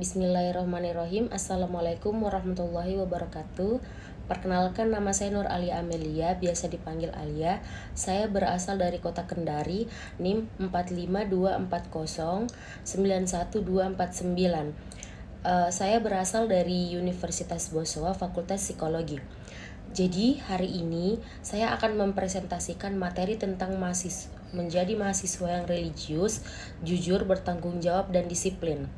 Bismillahirrahmanirrahim. Assalamualaikum warahmatullahi wabarakatuh. Perkenalkan, nama saya Nur Alia Amelia, biasa dipanggil Alia. Saya berasal dari kota Kendari, NIM 452409129. Saya berasal dari Universitas Bosowa, Fakultas Psikologi. Jadi hari ini saya akan mempresentasikan materi tentang menjadi mahasiswa yang religius, jujur, bertanggung jawab, dan disiplin.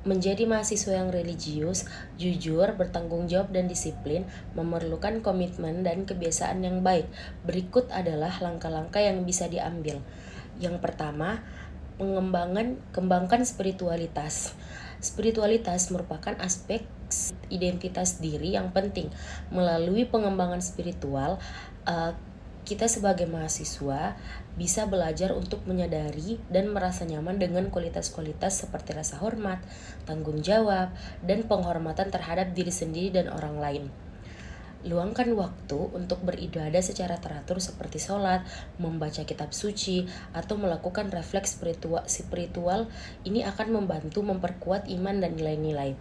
Menjadi mahasiswa yang religius, jujur, bertanggung jawab, dan disiplin memerlukan komitmen dan kebiasaan yang baik. Berikut adalah langkah-langkah yang bisa diambil. Yang pertama, kembangkan spiritualitas. Spiritualitas merupakan aspek identitas diri yang penting. Melalui pengembangan spiritual, kita sebagai mahasiswa bisa belajar untuk menyadari dan merasa nyaman dengan kualitas-kualitas seperti rasa hormat, tanggung jawab, dan penghormatan terhadap diri sendiri dan orang lain. Luangkan waktu untuk beribadah secara teratur seperti sholat, membaca kitab suci, atau melakukan refleks spiritual. Ini akan membantu memperkuat iman dan nilai-nilai.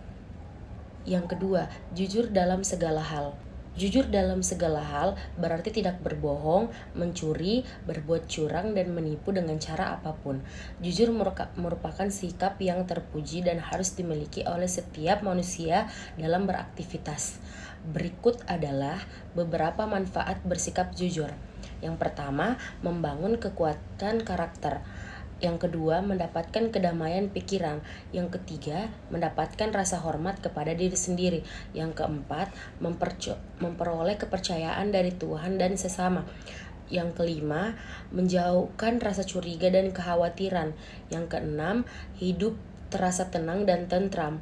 Yang kedua, jujur dalam segala hal. Jujur dalam segala hal berarti tidak berbohong, mencuri, berbuat curang, dan menipu dengan cara apapun. Jujur merupakan sikap yang terpuji dan harus dimiliki oleh setiap manusia dalam beraktivitas. Berikut adalah beberapa manfaat bersikap jujur. Yang pertama, membangun kekuatan karakter. Yang kedua, mendapatkan kedamaian pikiran. Yang ketiga, mendapatkan rasa hormat kepada diri sendiri. Yang keempat, memperoleh kepercayaan dari Tuhan dan sesama. Yang kelima, menjauhkan rasa curiga dan kekhawatiran. Yang keenam, hidup terasa tenang dan tentram.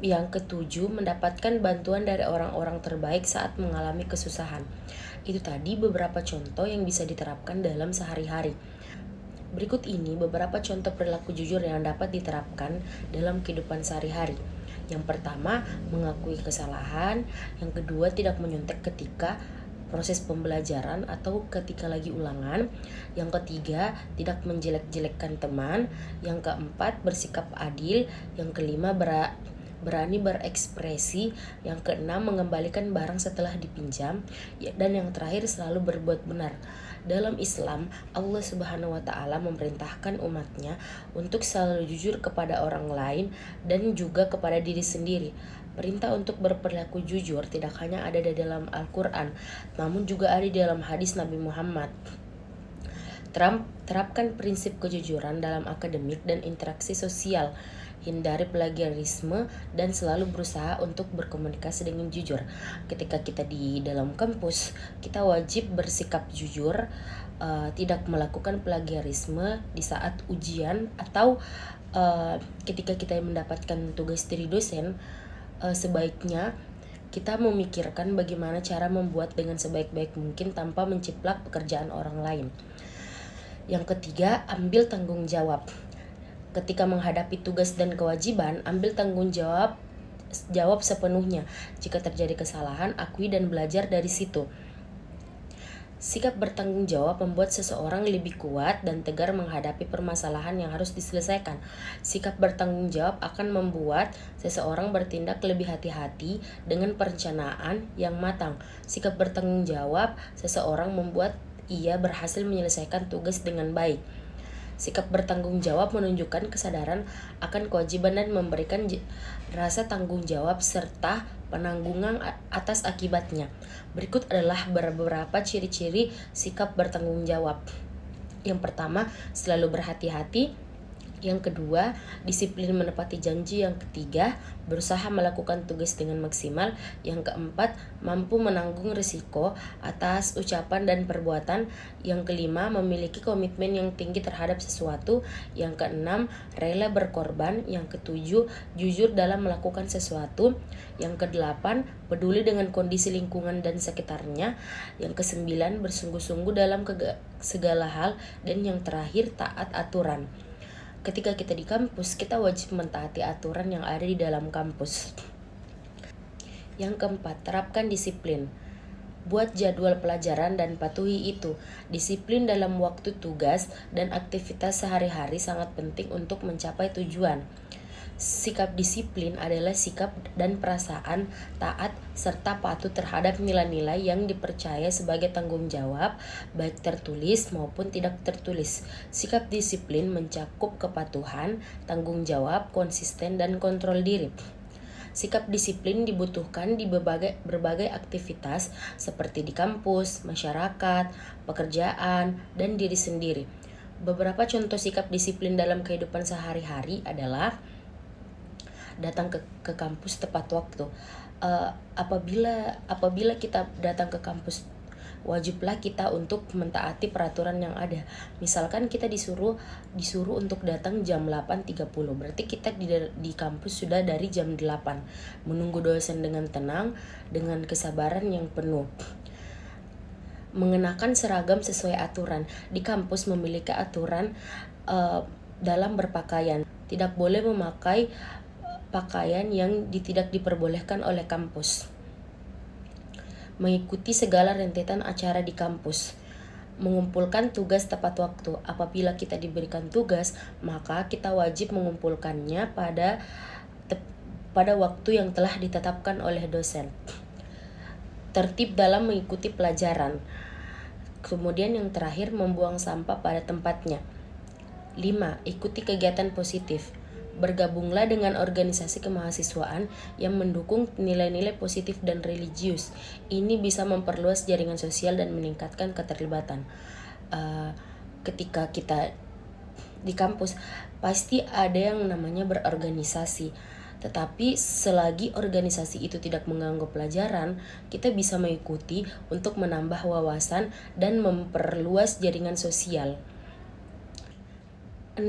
Yang ketujuh, mendapatkan bantuan dari orang-orang terbaik saat mengalami kesusahan. Itu tadi beberapa contoh yang bisa diterapkan dalam sehari-hari. Berikut ini beberapa contoh perilaku jujur yang dapat diterapkan dalam kehidupan sehari-hari. Yang pertama, mengakui kesalahan. Yang kedua, tidak menyontek ketika proses pembelajaran atau ketika lagi ulangan. Yang ketiga, tidak menjelek-jelekkan teman. Yang keempat, bersikap adil. Yang kelima, berani berekspresi. Yang keenam, mengembalikan barang setelah dipinjam. Dan yang terakhir, selalu berbuat benar. Dalam Islam, Allah Subhanahu wa Ta'ala memerintahkan umatnya untuk selalu jujur kepada orang lain dan juga kepada diri sendiri. Perintah untuk berperilaku jujur tidak hanya ada di dalam Al-Quran, namun juga ada di dalam hadis Nabi Muhammad. Terapkan prinsip kejujuran dalam akademik dan interaksi sosial. Hindari plagiarisme dan selalu berusaha untuk berkomunikasi dengan jujur. Ketika kita di dalam kampus, kita wajib bersikap jujur, tidak melakukan plagiarisme di saat ujian atau ketika kita mendapatkan tugas dari dosen. Sebaiknya kita memikirkan bagaimana cara membuat dengan sebaik-baik mungkin tanpa menciplak pekerjaan orang lain. Yang ketiga, ambil tanggung jawab. Ketika menghadapi tugas dan kewajiban, ambil tanggung jawab sepenuhnya. Jika terjadi kesalahan, akui dan belajar dari situ. Sikap bertanggung jawab membuat seseorang lebih kuat dan tegar menghadapi permasalahan yang harus diselesaikan. Sikap bertanggung jawab akan membuat seseorang bertindak lebih hati-hati dengan perencanaan yang matang. Sikap bertanggung jawab seseorang membuat ia berhasil menyelesaikan tugas dengan baik. Sikap bertanggung jawab menunjukkan kesadaran akan kewajiban dan memberikan rasa tanggung jawab serta penanggungan atas akibatnya. Berikut adalah beberapa ciri-ciri sikap bertanggung jawab. Yang pertama, selalu berhati-hati. Yang kedua, disiplin menepati janji. Yang ketiga, berusaha melakukan tugas dengan maksimal. Yang keempat, mampu menanggung risiko atas ucapan dan perbuatan. Yang kelima, memiliki komitmen yang tinggi terhadap sesuatu. Yang keenam, rela berkorban. Yang ketujuh, jujur dalam melakukan sesuatu. Yang kedelapan, peduli dengan kondisi lingkungan dan sekitarnya. Yang kesembilan, bersungguh-sungguh dalam segala hal. Dan yang terakhir, taat aturan. Ketika kita di kampus, kita wajib mentaati aturan yang ada di dalam kampus. Yang keempat, terapkan disiplin. Buat jadwal pelajaran dan patuhi itu. Disiplin dalam waktu tugas dan aktivitas sehari-hari sangat penting untuk mencapai tujuan. Sikap disiplin adalah sikap dan perasaan taat serta patuh terhadap nilai-nilai yang dipercaya sebagai tanggung jawab, baik tertulis maupun tidak tertulis. Sikap disiplin mencakup kepatuhan, tanggung jawab, konsisten, dan kontrol diri. Sikap disiplin dibutuhkan di berbagai aktivitas seperti di kampus, masyarakat, pekerjaan, dan diri sendiri. Beberapa contoh sikap disiplin dalam kehidupan sehari-hari adalah datang ke kampus tepat waktu. Apabila kita datang ke kampus, wajiblah kita untuk mentaati peraturan yang ada. Misalkan kita disuruh untuk datang jam 8.30, berarti kita di kampus sudah dari jam 8, menunggu dosen dengan tenang, dengan kesabaran yang penuh. Mengenakan seragam sesuai aturan. Di kampus memiliki aturan dalam berpakaian. Tidak boleh memakai pakaian yang tidak diperbolehkan oleh kampus. Mengikuti segala rentetan acara di kampus. Mengumpulkan tugas tepat waktu. Apabila kita diberikan tugas, maka kita wajib mengumpulkannya pada waktu yang telah ditetapkan oleh dosen. Tertib dalam mengikuti pelajaran. Kemudian yang terakhir, membuang sampah pada tempatnya. 5. Ikuti kegiatan positif. Bergabunglah dengan organisasi kemahasiswaan yang mendukung nilai-nilai positif dan religius. Ini bisa memperluas jaringan sosial dan meningkatkan keterlibatan. Ketika kita di kampus, pasti ada yang namanya berorganisasi. Tetapi selagi organisasi itu tidak mengganggu pelajaran, kita bisa mengikuti untuk menambah wawasan dan memperluas jaringan sosial. 6.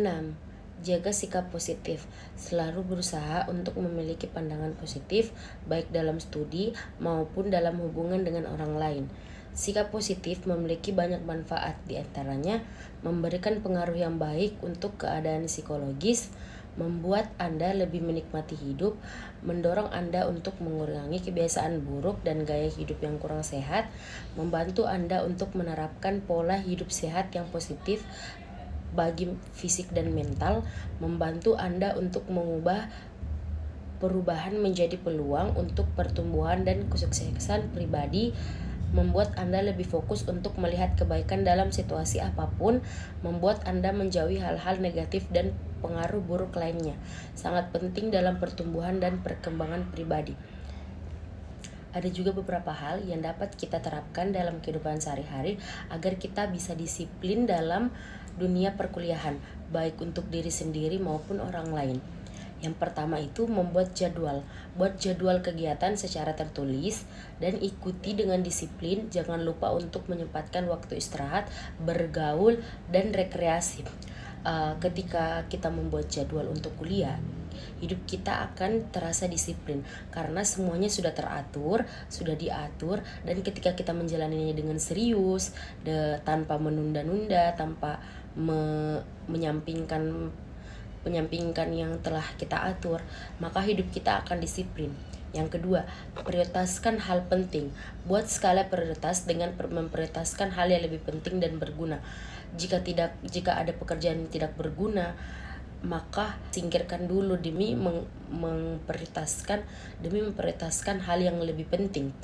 Jaga sikap positif. Selalu berusaha untuk memiliki pandangan positif, baik dalam studi maupun dalam hubungan dengan orang lain. Sikap positif memiliki banyak manfaat, diantaranya memberikan pengaruh yang baik untuk keadaan psikologis, membuat Anda lebih menikmati hidup, mendorong Anda untuk mengurangi kebiasaan buruk dan gaya hidup yang kurang sehat, membantu Anda untuk menerapkan pola hidup sehat yang positif bagi fisik dan mental, membantu Anda untuk mengubah perubahan menjadi peluang untuk pertumbuhan dan kesuksesan pribadi, membuat Anda lebih fokus untuk melihat kebaikan dalam situasi apapun, membuat Anda menjauhi hal-hal negatif dan pengaruh buruk lainnya. Sangat penting dalam pertumbuhan dan perkembangan pribadi. Ada juga beberapa hal yang dapat kita terapkan dalam kehidupan sehari-hari agar kita bisa disiplin dalam dunia perkuliahan, baik untuk diri sendiri maupun orang lain. Yang pertama itu membuat jadwal. Buat jadwal kegiatan secara tertulis dan ikuti dengan disiplin. Jangan lupa untuk menyempatkan waktu istirahat, bergaul, dan rekreasi. Ketika kita membuat jadwal untuk kuliah, hidup kita akan terasa disiplin karena semuanya sudah teratur, sudah diatur, dan ketika kita menjalaninya dengan serius, tanpa menunda-nunda, tanpa menyampingkan yang telah kita atur, maka hidup kita akan disiplin. Yang kedua, prioritaskan hal penting. Buat skala prioritas dengan memprioritaskan hal yang lebih penting dan berguna. Jika ada pekerjaan yang tidak berguna, maka singkirkan dulu demi memprioritaskan hal yang lebih penting.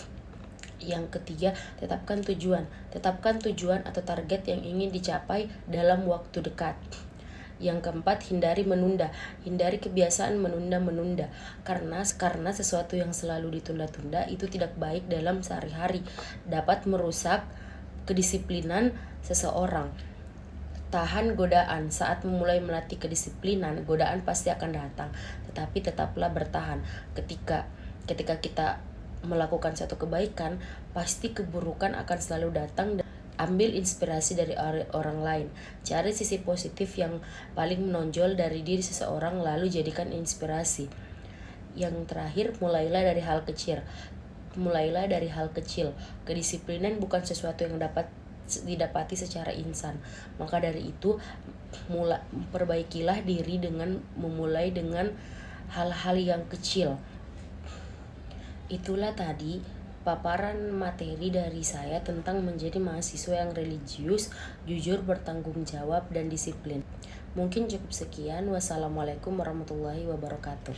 Yang ketiga, tetapkan tujuan atau target yang ingin dicapai dalam waktu dekat. Yang keempat, hindari menunda. Hindari kebiasaan menunda-menunda. Karena sesuatu yang selalu ditunda-tunda itu tidak baik dalam sehari-hari. Dapat merusak kedisiplinan seseorang. Tahan godaan. Saat memulai melatih kedisiplinan, godaan pasti akan datang. Tetapi tetaplah bertahan. Ketika kita melakukan satu kebaikan, pasti keburukan akan selalu datang. Ambil inspirasi dari orang lain. Cari sisi positif yang paling menonjol dari diri seseorang, lalu jadikan inspirasi. Yang terakhir, mulailah dari hal kecil. Kedisiplinan bukan sesuatu yang dapat didapati secara instan. Maka dari itu, perbaikilah diri dengan memulai dengan hal-hal yang kecil. Itulah tadi paparan materi dari saya tentang menjadi mahasiswa yang religius, jujur, bertanggung jawab, dan disiplin. Mungkin cukup sekian. Wassalamualaikum warahmatullahi wabarakatuh.